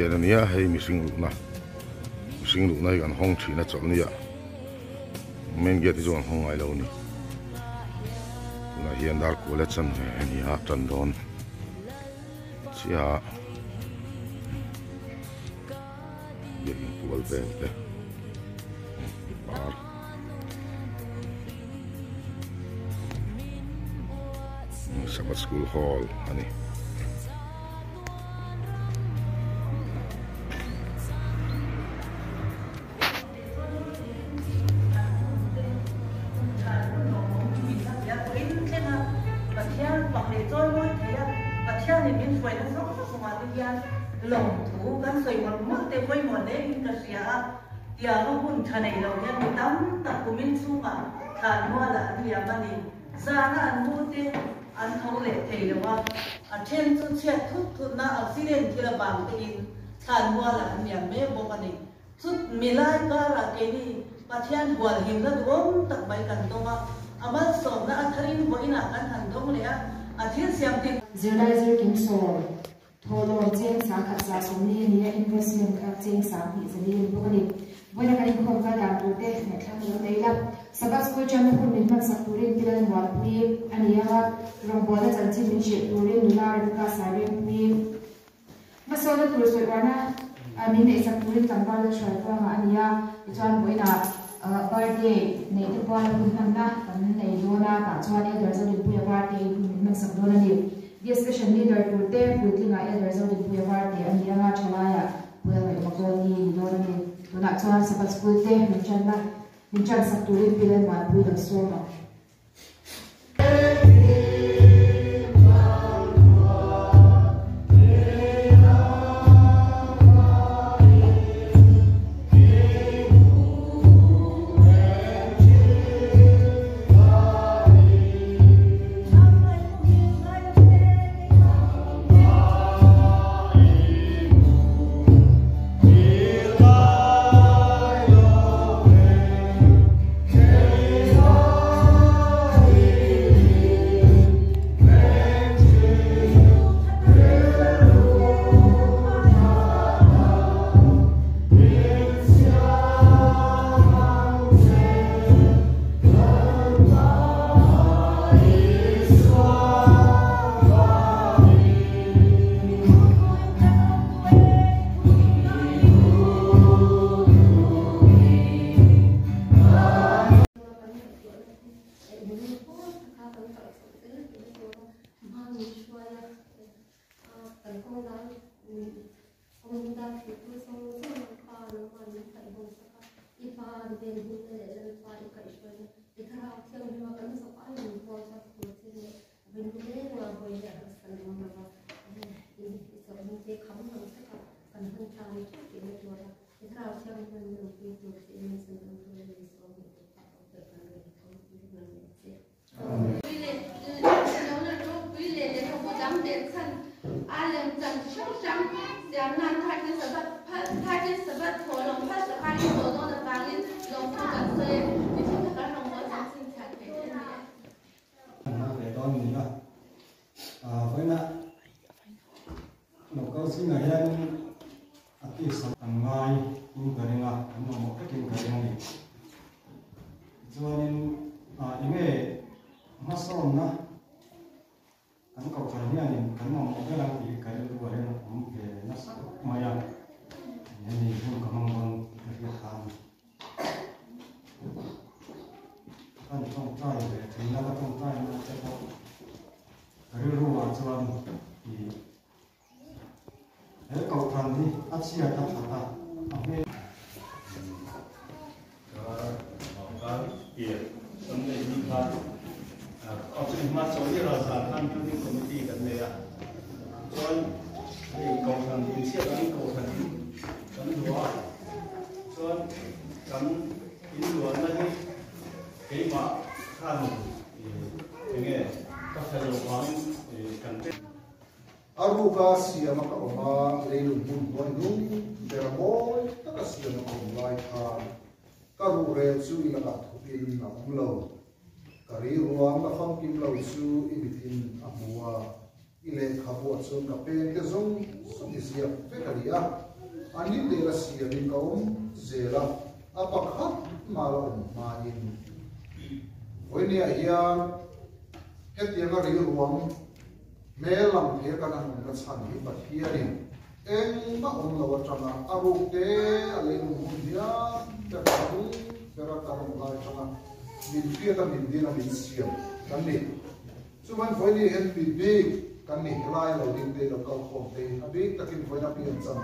gate ania hei missing luna hi kan hong thina chom nia main gate is on hong ai lo ni na hian dar college an ni ha tan don chia ye pual be bar Sabbath School Hall ani lòng thú gan soi một mất để quay một đấy cái gì à giờ nó cũng thay này rồi nha mình tắm tập của mình xuống mà thàn mua là gì mà đi ra nó ăn mua thì ăn thấu lệ thầy rồi mà trên chút chết chút na accident thì là bằng cái in thàn mua là gì mấy bộ cái này chút milai cả là cái đi bắt thiên hoàn hình nó đúng tập bài cần đâu mà mà sống nó thay với nó ăn hành động này thiên xem thì Zerlizer Kim Sol Tholo cheng sang khat sa somni ni investment ka cheng sang hi zali bokani boina ka in khom ka da tu te na thang lo leila Sabbath School cham ko min man sak turin tilan wal pi ania rong bola chan chi min she turin lar ka sare pi masola tur so wana ani ne sak turin tan ba la shai ko ma ania chan boina birthday ne te kwa la kun na kan nei do na ka chwa ne dar zo di pu ya birthday min man sak do na ni Discussion leader to te putlinga elder zo di puewarte ani anga chalaya puewa makoni dorani to na chuan Sabbath School te minchan sakturin pilan wan pui dam soma Aruga siya makaoma leilun mun nun pero boy taka siya makomlai kha karu re chu ilaga thupin na umlo kari ruang la kham kim lo chu ibitin amua ile khabu achun ka pe ke zong song siya fe karia anin de la sia ni kaum zela apakhat malon main voini hian hetianga ri ruam melam he kana na chan hi pathiani eng ma on lo tanga aruk te alei mu dia ta tu tera ta ma changa min pia ta min dina min siam kan ni chuman voini hen bi kan ni lai lo ding te lo kal khom te abi takin voina pian chang